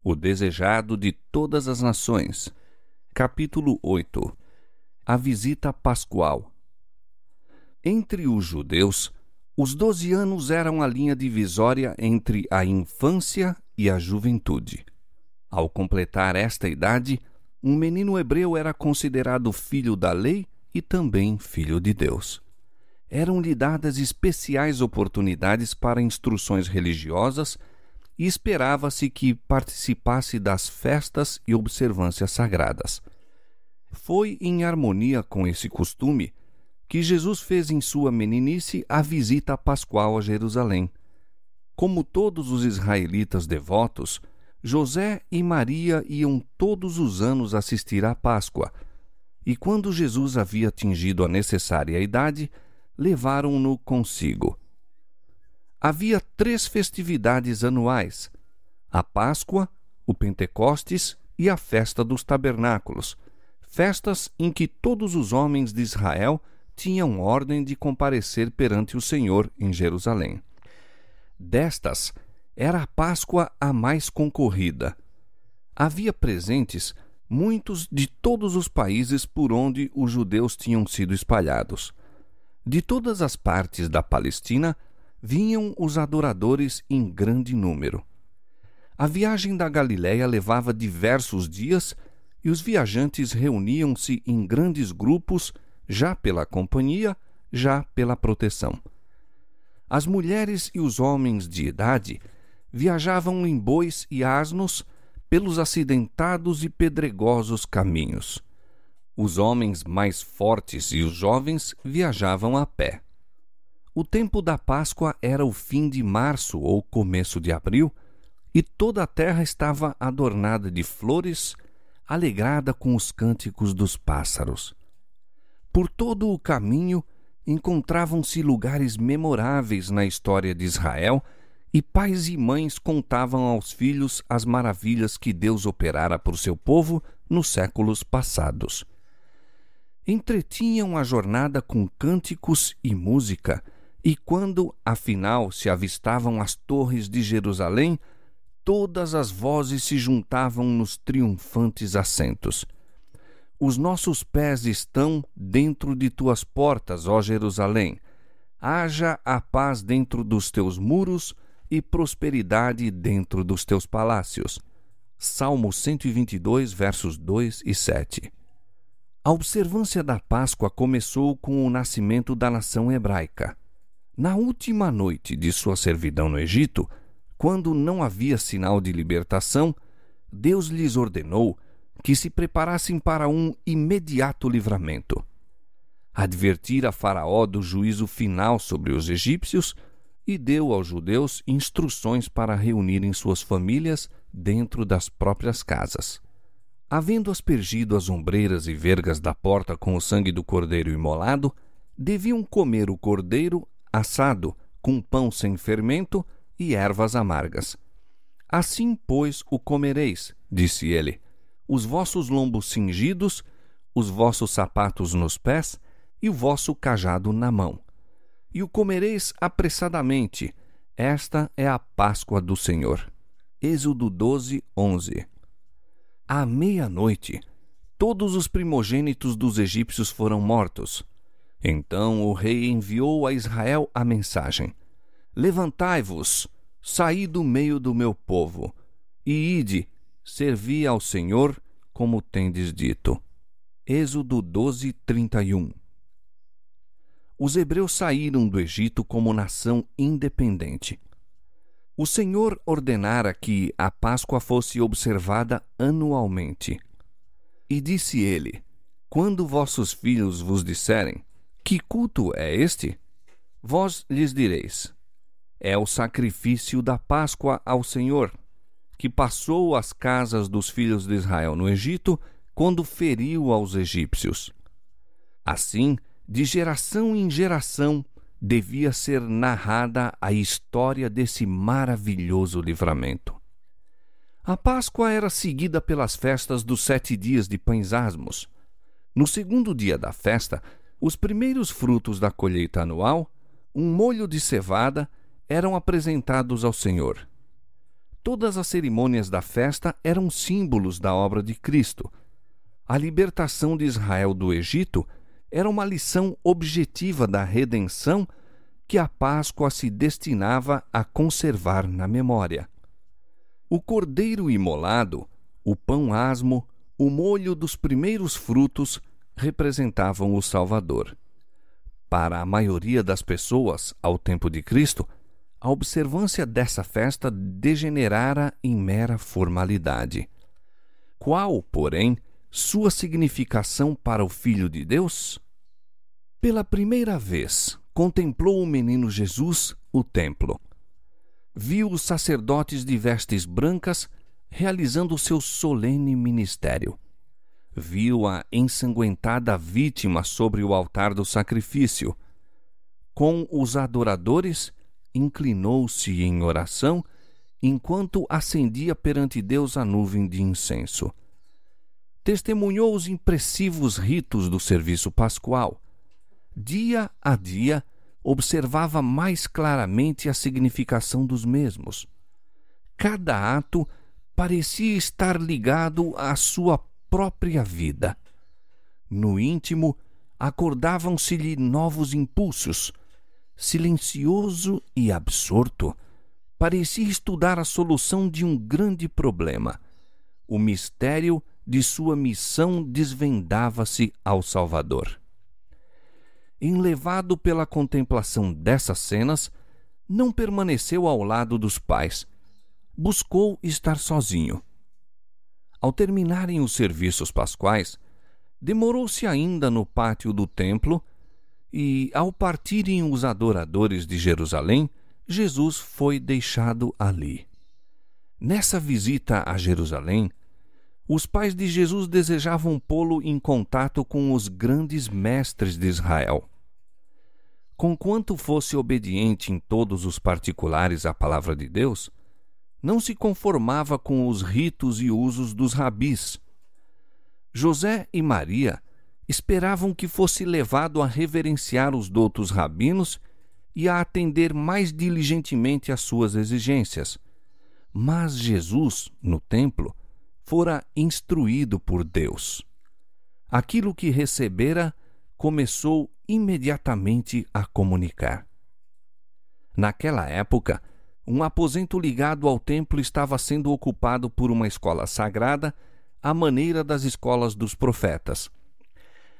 O desejado de todas as nações. Capítulo 8. A visita pascual. Entre os judeus, os 12 anos eram a linha divisória entre a infância e a juventude. Ao completar esta idade, um menino hebreu era considerado filho da lei e também filho de Deus. Eram-lhe dadas especiais oportunidades para instruções religiosas e esperava-se que participasse das festas e observâncias sagradas. Foi em harmonia com esse costume que Jesus fez em sua meninice a visita pascual a Jerusalém. Como todos os israelitas devotos, José e Maria iam todos os anos assistir à Páscoa, e quando Jesus havia atingido a necessária idade, levaram-no consigo. Havia 3 festividades anuais: a Páscoa, o Pentecostes e a Festa dos Tabernáculos, festas em que todos os homens de Israel tinham ordem de comparecer perante o Senhor em Jerusalém. Destas, era a Páscoa a mais concorrida. Havia presentes muitos de todos os países por onde os judeus tinham sido espalhados. De todas as partes da Palestina vinham os adoradores em grande número. A viagem da Galiléia levava diversos dias e os viajantes reuniam-se em grandes grupos, já pela companhia, já pela proteção. As mulheres e os homens de idade viajavam em bois e asnos pelos acidentados e pedregosos caminhos. Os homens mais fortes e os jovens viajavam a pé. O tempo da Páscoa era o fim de março ou começo de abril, e toda a terra estava adornada de flores, alegrada com os cânticos dos pássaros. Por todo o caminho encontravam-se lugares memoráveis na história de Israel, e pais e mães contavam aos filhos as maravilhas que Deus operara por seu povo nos séculos passados. Entretinham a jornada com cânticos e música, e quando, afinal, se avistavam as torres de Jerusalém, todas as vozes se juntavam nos triunfantes assentos. Os nossos pés estão dentro de tuas portas, ó Jerusalém. Haja a paz dentro dos teus muros e prosperidade dentro dos teus palácios. Salmo 122, versos 2 e 7. A observância da Páscoa começou com o nascimento da nação hebraica. Na última noite de sua servidão no Egito, quando não havia sinal de libertação, Deus lhes ordenou que se preparassem para um imediato livramento. Advertira Faraó do juízo final sobre os egípcios e deu aos judeus instruções para reunirem suas famílias dentro das próprias casas. Havendo aspergido as ombreiras e vergas da porta com o sangue do cordeiro imolado, deviam comer o cordeiro assado, com pão sem fermento e ervas amargas. Assim, pois, o comereis, disse ele, os vossos lombos cingidos, os vossos sapatos nos pés e o vosso cajado na mão. E o comereis apressadamente. Esta é a Páscoa do Senhor. Êxodo 12, 11. À meia-noite, todos os primogênitos dos egípcios foram mortos. Então o rei enviou a Israel a mensagem: Levantai-vos, saí do meio do meu povo, e ide, servi ao Senhor, como tendes dito. Êxodo 12, 31. Os hebreus saíram do Egito como nação independente. O Senhor ordenara que a Páscoa fosse observada anualmente. E disse ele: Quando vossos filhos vos disserem: Que culto é este? Vós lhes direis: É o sacrifício da Páscoa ao Senhor, que passou as casas dos filhos de Israel no Egito, quando feriu aos egípcios. Assim, de geração em geração, devia ser narrada a história desse maravilhoso livramento. A Páscoa era seguida pelas festas dos 7 dias de pães asmos. No segundo dia da festa, os primeiros frutos da colheita anual, um molho de cevada, eram apresentados ao Senhor. Todas as cerimônias da festa eram símbolos da obra de Cristo. A libertação de Israel do Egito era uma lição objetiva da redenção que a Páscoa se destinava a conservar na memória. O cordeiro imolado, o pão asmo, o molho dos primeiros frutos representavam o Salvador. Para a maioria das pessoas, ao tempo de Cristo, a observância dessa festa degenerara em mera formalidade. Qual, porém, sua significação para o Filho de Deus? Pela primeira vez, contemplou o menino Jesus o templo. Viu os sacerdotes de vestes brancas realizando seu solene ministério. Viu a ensanguentada vítima sobre o altar do sacrifício. Com os adoradores, inclinou-se em oração, enquanto acendia perante Deus a nuvem de incenso. Testemunhou os impressivos ritos do serviço pascual. Dia a dia, observava mais claramente a significação dos mesmos. Cada ato parecia estar ligado à sua própria vida. No íntimo, acordavam-se-lhe novos impulsos. Silencioso e absorto, parecia estudar a solução de um grande problema. O mistério de sua missão desvendava-se ao Salvador. Enlevado pela contemplação dessas cenas, não permaneceu ao lado dos pais. Buscou estar sozinho. Ao terminarem os serviços pascuais, demorou-se ainda no pátio do templo e, ao partirem os adoradores de Jerusalém, Jesus foi deixado ali. Nessa visita a Jerusalém, os pais de Jesus desejavam pô-lo em contato com os grandes mestres de Israel. Conquanto fosse obediente em todos os particulares à palavra de Deus, não se conformava com os ritos e usos dos rabis. José e Maria esperavam que fosse levado a reverenciar os doutos rabinos e a atender mais diligentemente às suas exigências. Mas Jesus, no templo, fora instruído por Deus. Aquilo que recebera começou imediatamente a comunicar. Naquela época, um aposento ligado ao templo estava sendo ocupado por uma escola sagrada, à maneira das escolas dos profetas.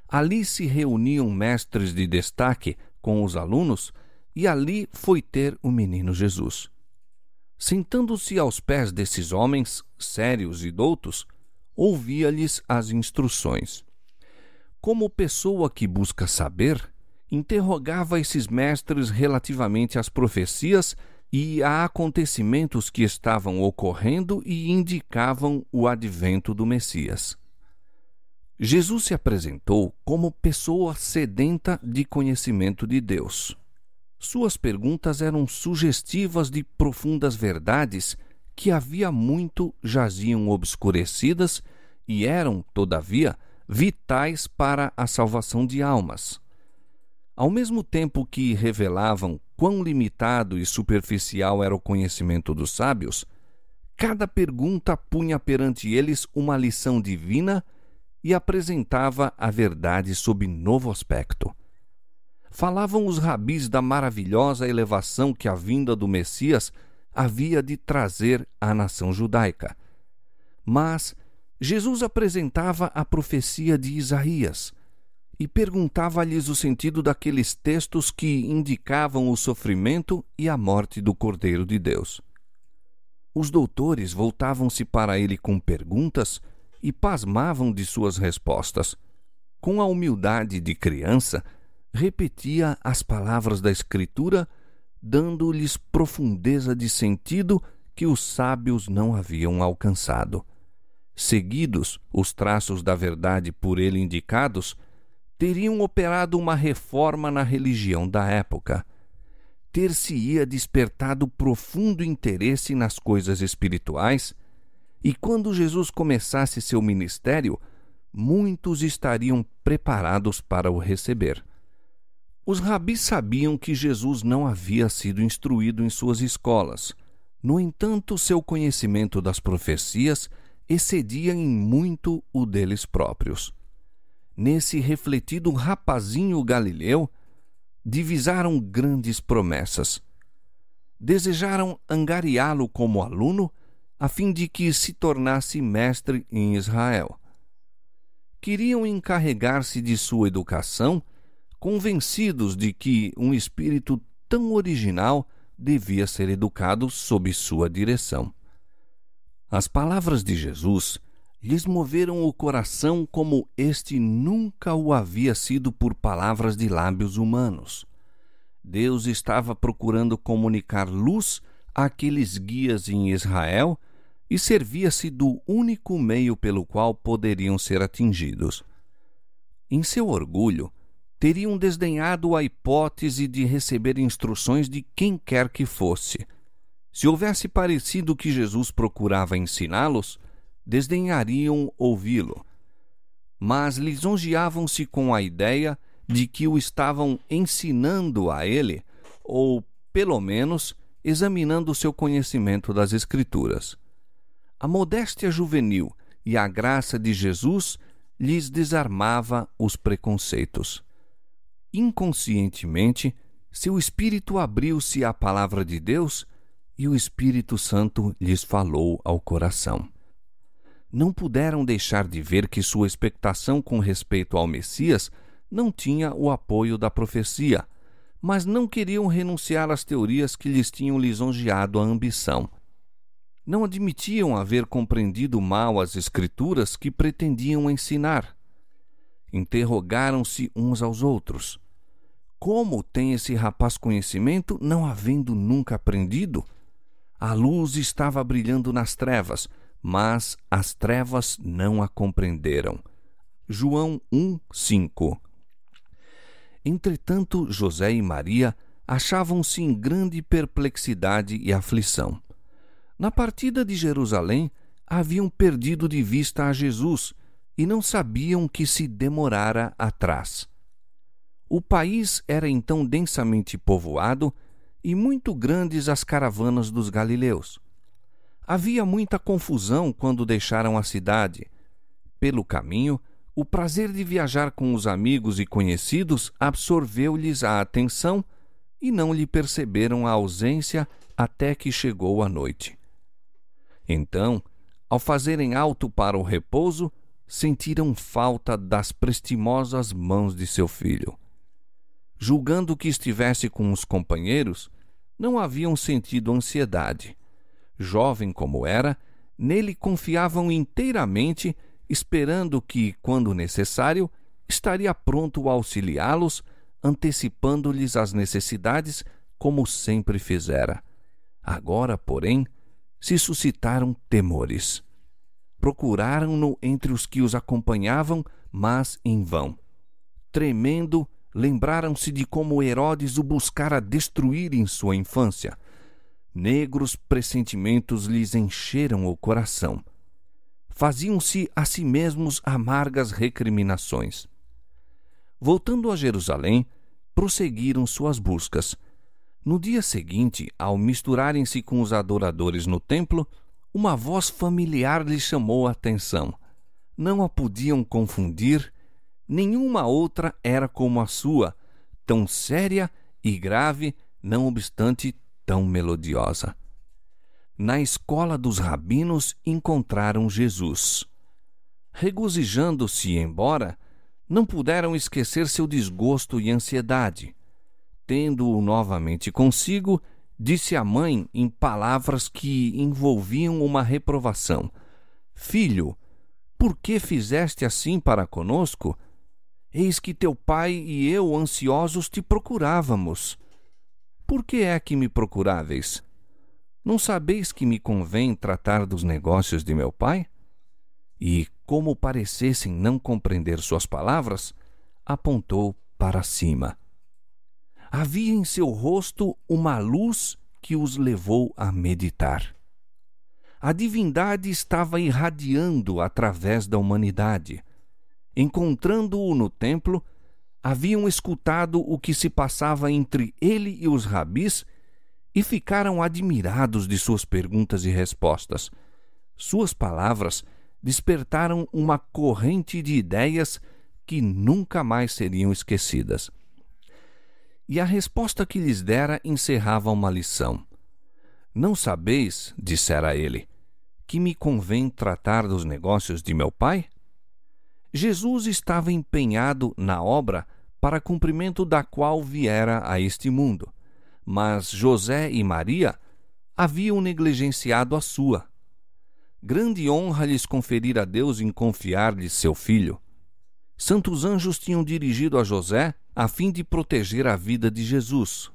Ali se reuniam mestres de destaque com os alunos, e ali foi ter o menino Jesus. Sentando-se aos pés desses homens, sérios e doutos, ouvia-lhes as instruções. Como pessoa que busca saber, interrogava esses mestres relativamente às profecias e a acontecimentos que estavam ocorrendo e indicavam o advento do Messias. Jesus se apresentou como pessoa sedenta de conhecimento de Deus. Suas perguntas eram sugestivas de profundas verdades que havia muito jaziam obscurecidas e eram, todavia, vitais para a salvação de almas. Ao mesmo tempo que revelavam quão limitado e superficial era o conhecimento dos sábios, cada pergunta punha perante eles uma lição divina e apresentava a verdade sob novo aspecto. Falavam os rabis da maravilhosa elevação que a vinda do Messias havia de trazer à nação judaica. Mas Jesus apresentava a profecia de Isaías e perguntava-lhes o sentido daqueles textos que indicavam o sofrimento e a morte do Cordeiro de Deus. Os doutores voltavam-se para ele com perguntas e pasmavam de suas respostas. Com a humildade de criança, repetia as palavras da Escritura, dando-lhes profundeza de sentido que os sábios não haviam alcançado. Seguidos os traços da verdade por ele indicados, teriam operado uma reforma na religião da época. Ter-se-ia despertado profundo interesse nas coisas espirituais, e quando Jesus começasse seu ministério, muitos estariam preparados para o receber. Os rabis sabiam que Jesus não havia sido instruído em suas escolas, No entanto, seu conhecimento das profecias excedia em muito o deles próprios. Nesse refletido rapazinho galileu, divisaram grandes promessas. Desejaram angariá-lo como aluno, a fim de que se tornasse mestre em Israel. Queriam encarregar-se de sua educação, convencidos de que um espírito tão original devia ser educado sob sua direção. As palavras de Jesus lhes moveram o coração como este nunca o havia sido por palavras de lábios humanos. Deus estava procurando comunicar luz àqueles guias em Israel e servia-se do único meio pelo qual poderiam ser atingidos. Em seu orgulho, teriam desdenhado a hipótese de receber instruções de quem quer que fosse. Se houvesse parecido que Jesus procurava ensiná-los, desdenhariam ouvi-lo. Mas lisonjeavam-se com a ideia de que o estavam ensinando a ele, ou, pelo menos, examinando seu conhecimento das Escrituras. A modéstia juvenil e a graça de Jesus lhes desarmava os preconceitos. Inconscientemente, seu espírito abriu-se à palavra de Deus e o Espírito Santo lhes falou ao coração. Não puderam deixar de ver que sua expectação com respeito ao Messias não tinha o apoio da profecia, mas não queriam renunciar às teorias que lhes tinham lisonjeado a ambição. Não admitiam haver compreendido mal as Escrituras que pretendiam ensinar. Interrogaram-se uns aos outros. Como tem esse rapaz conhecimento, não havendo nunca aprendido? A luz estava brilhando nas trevas, mas as trevas não a compreenderam. João 1:5. Entretanto, José e Maria achavam-se em grande perplexidade e aflição. Na partida de Jerusalém, haviam perdido de vista a Jesus e não sabiam que se demorara atrás. O país era então densamente povoado e muito grandes as caravanas dos galileus. Havia muita confusão quando deixaram a cidade. Pelo caminho, o prazer de viajar com os amigos e conhecidos absorveu-lhes a atenção e não lhe perceberam a ausência até que chegou a noite. Então, ao fazerem alto para o repouso, sentiram falta das prestimosas mãos de seu filho. Julgando que estivesse com os companheiros, não haviam sentido ansiedade. Jovem como era, nele confiavam inteiramente, esperando que, quando necessário, estaria pronto a auxiliá-los, antecipando-lhes as necessidades, como sempre fizera. Agora, porém, se suscitaram temores. Procuraram-no entre os que os acompanhavam, mas em vão. Tremendo, lembraram-se de como Herodes o buscara destruir em sua infância. Negros pressentimentos lhes encheram o coração. Faziam-se a si mesmos amargas recriminações. Voltando a Jerusalém, prosseguiram suas buscas. No dia seguinte, ao misturarem-se com os adoradores no templo, uma voz familiar lhes chamou a atenção. Não a podiam confundir, nenhuma outra era como a sua, tão séria e grave, não obstante tão melodiosa. Na escola dos rabinos encontraram Jesus. Regozijando-se embora, não puderam esquecer seu desgosto e ansiedade. Tendo-o novamente consigo, disse à mãe em palavras que envolviam uma reprovação: Filho, por que fizeste assim para conosco? Eis que teu pai e eu ansiosos te procurávamos. Por que é que me procuráveis? Não sabeis que me convém tratar dos negócios de meu pai? E, como parecessem não compreender suas palavras, apontou para cima. Havia em seu rosto uma luz que os levou a meditar. A divindade estava irradiando através da humanidade. Encontrando-o no templo, haviam escutado o que se passava entre ele e os rabis e ficaram admirados de suas perguntas e respostas. Suas palavras despertaram uma corrente de ideias que nunca mais seriam esquecidas. E a resposta que lhes dera encerrava uma lição. Não sabeis, dissera ele, que me convém tratar dos negócios de meu pai? Jesus estava empenhado na obra para cumprimento da qual viera a este mundo, mas José e Maria haviam negligenciado a sua. Grande honra lhes conferira Deus em confiar-lhes seu filho. Santos anjos tinham dirigido a José a fim de proteger a vida de Jesus,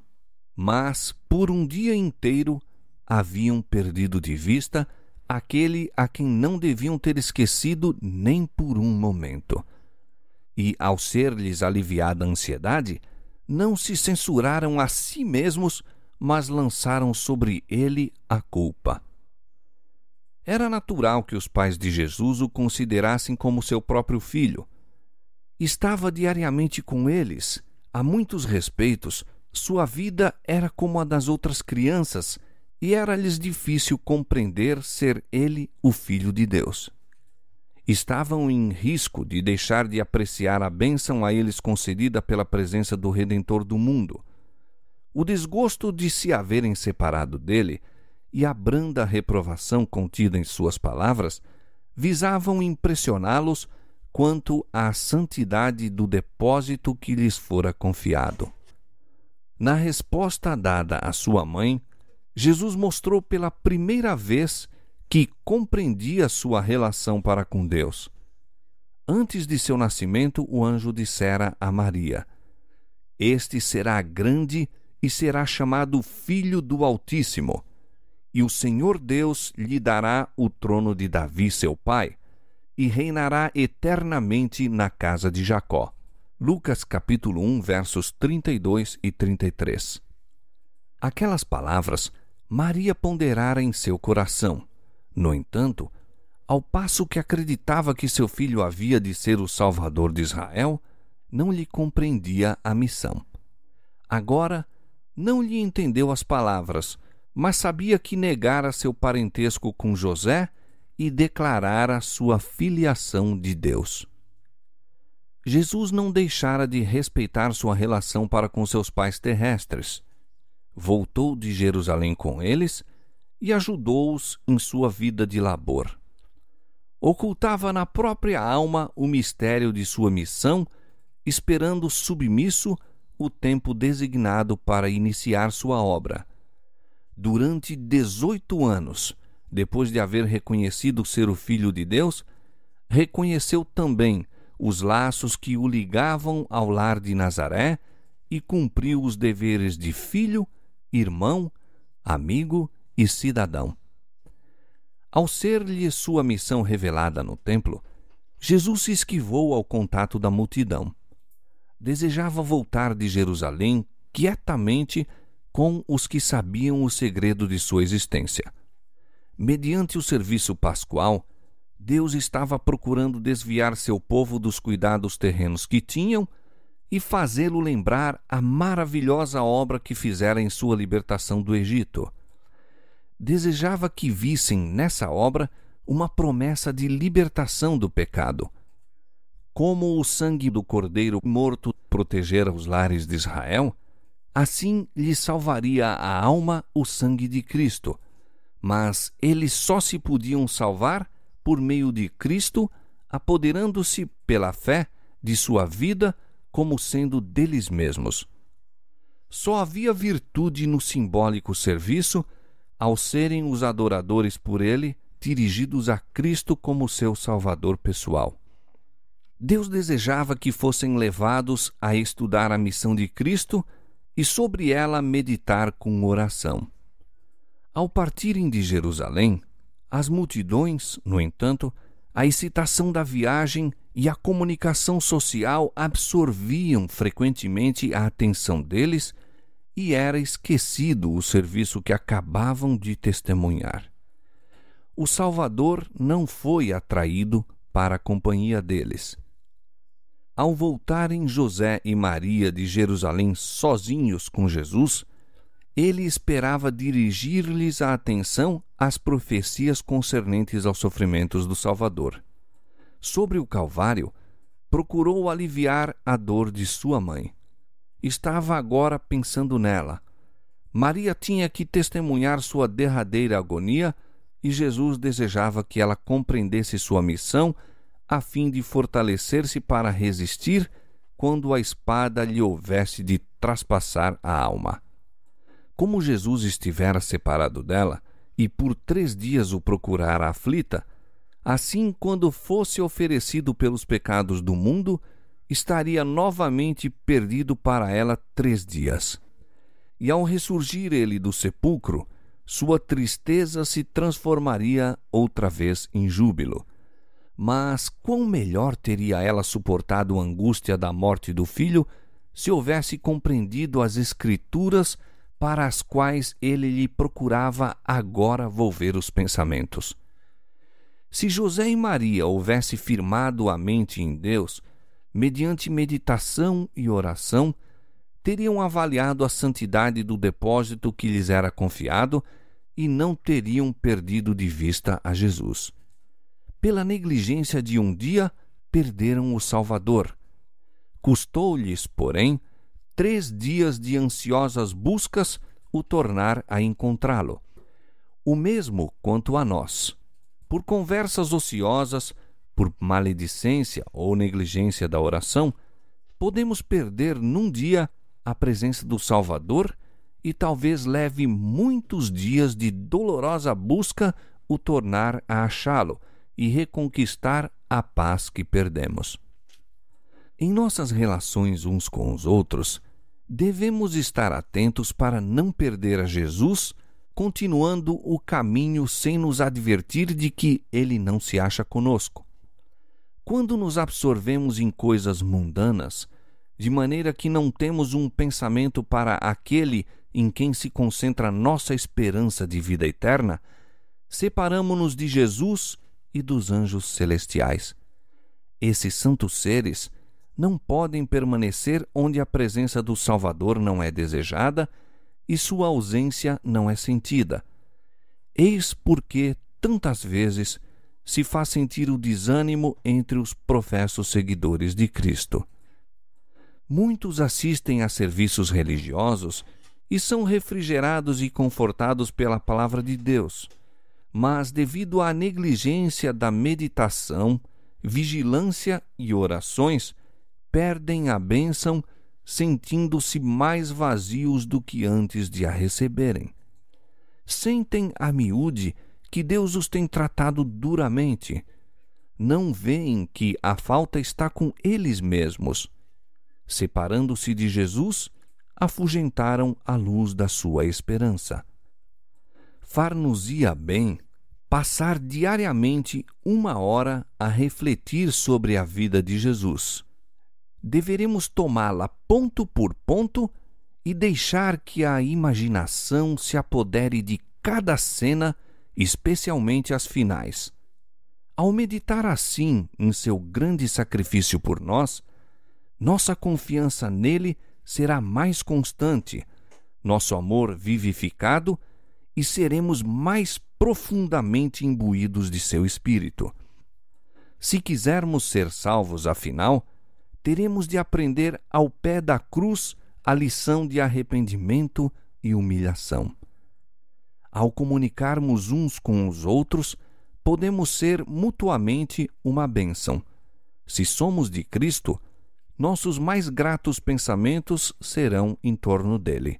mas por um dia inteiro haviam perdido de vista aquele a quem não deviam ter esquecido nem por um momento. E, ao ser-lhes aliviada a ansiedade, não se censuraram a si mesmos, mas lançaram sobre ele a culpa. Era natural que os pais de Jesus o considerassem como seu próprio filho. Estava diariamente com eles. A muitos respeitos, sua vida era como a das outras crianças, e era-lhes difícil compreender ser ele o Filho de Deus. Estavam em risco de deixar de apreciar a bênção a eles concedida pela presença do Redentor do mundo. O desgosto de se haverem separado dele e a branda reprovação contida em suas palavras visavam impressioná-los quanto à santidade do depósito que lhes fora confiado. Na resposta dada à sua mãe, Jesus mostrou pela primeira vez que compreendia sua relação para com Deus. Antes de seu nascimento, o anjo dissera a Maria: Este será grande e será chamado Filho do Altíssimo, e o Senhor Deus lhe dará o trono de Davi, seu pai, e reinará eternamente na casa de Jacó. Lucas capítulo 1, versos 32 e 33. Aquelas palavras Maria ponderara em seu coração. No entanto, ao passo que acreditava que seu filho havia de ser o Salvador de Israel, não lhe compreendia a missão. Agora, não lhe entendeu as palavras, mas sabia que negara seu parentesco com José e declarara sua filiação de Deus. Jesus não deixara de respeitar sua relação para com seus pais terrestres. Voltou de Jerusalém com eles e ajudou-os em sua vida de labor. Ocultava na própria alma o mistério de sua missão, esperando submisso o tempo designado para iniciar sua obra. Durante 18 anos, depois de haver reconhecido ser o Filho de Deus, reconheceu também os laços que o ligavam ao lar de Nazaré e cumpriu os deveres de filho, irmão, amigo e cidadão. Ao ser-lhe sua missão revelada no templo, Jesus se esquivou ao contato da multidão. Desejava voltar de Jerusalém quietamente com os que sabiam o segredo de sua existência. Mediante o serviço pascual, Deus estava procurando desviar seu povo dos cuidados terrenos que tinham e fazê-lo lembrar a maravilhosa obra que fizera em sua libertação do Egito. Desejava que vissem nessa obra uma promessa de libertação do pecado. Como o sangue do cordeiro morto protegera os lares de Israel, assim lhe salvaria a alma o sangue de Cristo. Mas eles só se podiam salvar por meio de Cristo, apoderando-se pela fé de sua vida como sendo deles mesmos. Só havia virtude no simbólico serviço ao serem os adoradores por ele dirigidos a Cristo como seu Salvador pessoal. Deus desejava que fossem levados a estudar a missão de Cristo e sobre ela meditar com oração. Ao partirem de Jerusalém, as multidões, no entanto, a excitação da viagem e a comunicação social absorviam frequentemente a atenção deles e era esquecido o serviço que acabavam de testemunhar. O Salvador não foi atraído para a companhia deles. Ao voltarem José e Maria de Jerusalém sozinhos com Jesus, ele esperava dirigir-lhes a atenção às profecias concernentes aos sofrimentos do Salvador. Sobre o Calvário, procurou aliviar a dor de sua mãe. Estava agora pensando nela. Maria tinha que testemunhar sua derradeira agonia e Jesus desejava que ela compreendesse sua missão a fim de fortalecer-se para resistir quando a espada lhe houvesse de traspassar a alma. Como Jesus estivera separado dela e por 3 dias o procurara aflita, assim, quando fosse oferecido pelos pecados do mundo, estaria novamente perdido para ela 3 dias. E ao ressurgir ele do sepulcro, sua tristeza se transformaria outra vez em júbilo. Mas quão melhor teria ela suportado a angústia da morte do filho se houvesse compreendido as Escrituras para as quais ele lhe procurava agora volver os pensamentos. Se José e Maria houvessem firmado a mente em Deus, mediante meditação e oração, teriam avaliado a santidade do depósito que lhes era confiado e não teriam perdido de vista a Jesus. Pela negligência de um dia, perderam o Salvador. Custou-lhes, porém, 3 dias de ansiosas buscas o tornar a encontrá-lo. O mesmo quanto a nós. Por conversas ociosas, por maledicência ou negligência da oração, podemos perder num dia a presença do Salvador e talvez leve muitos dias de dolorosa busca o tornar a achá-lo e reconquistar a paz que perdemos. Em nossas relações uns com os outros, devemos estar atentos para não perder a Jesus, continuando o caminho sem nos advertir de que ele não se acha conosco. Quando nos absorvemos em coisas mundanas, de maneira que não temos um pensamento para aquele em quem se concentra nossa esperança de vida eterna, separamo-nos de Jesus e dos anjos celestiais. Esses santos seres não podem permanecer onde a presença do Salvador não é desejada e sua ausência não é sentida. Eis porque, tantas vezes, se faz sentir o desânimo entre os professos seguidores de Cristo. Muitos assistem a serviços religiosos e são refrigerados e confortados pela palavra de Deus, mas devido à negligência da meditação, vigilância e orações, perdem a bênção, sentindo-se mais vazios do que antes de a receberem. Sentem a miúde que Deus os tem tratado duramente. Não veem que a falta está com eles mesmos. Separando-se de Jesus, afugentaram a luz da sua esperança. Far-nos-ia bem passar diariamente 1 hora a refletir sobre a vida de Jesus. Deveremos tomá-la ponto por ponto e deixar que a imaginação se apodere de cada cena, especialmente as finais. Ao meditar assim em seu grande sacrifício por nós, nossa confiança nele será mais constante, nosso amor vivificado e seremos mais profundamente imbuídos de seu Espírito. Se quisermos ser salvos, afinal, teremos de aprender ao pé da cruz a lição de arrependimento e humilhação. Ao comunicarmos uns com os outros, podemos ser mutuamente uma bênção. Se somos de Cristo, nossos mais gratos pensamentos serão em torno dele.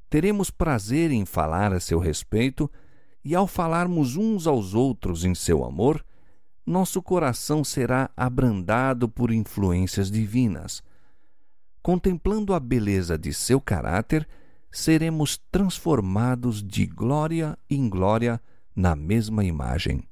Teremos prazer em falar a seu respeito e, ao falarmos uns aos outros em seu amor, nosso coração será abrandado por influências divinas. Contemplando a beleza de seu caráter, seremos transformados de glória em glória na mesma imagem.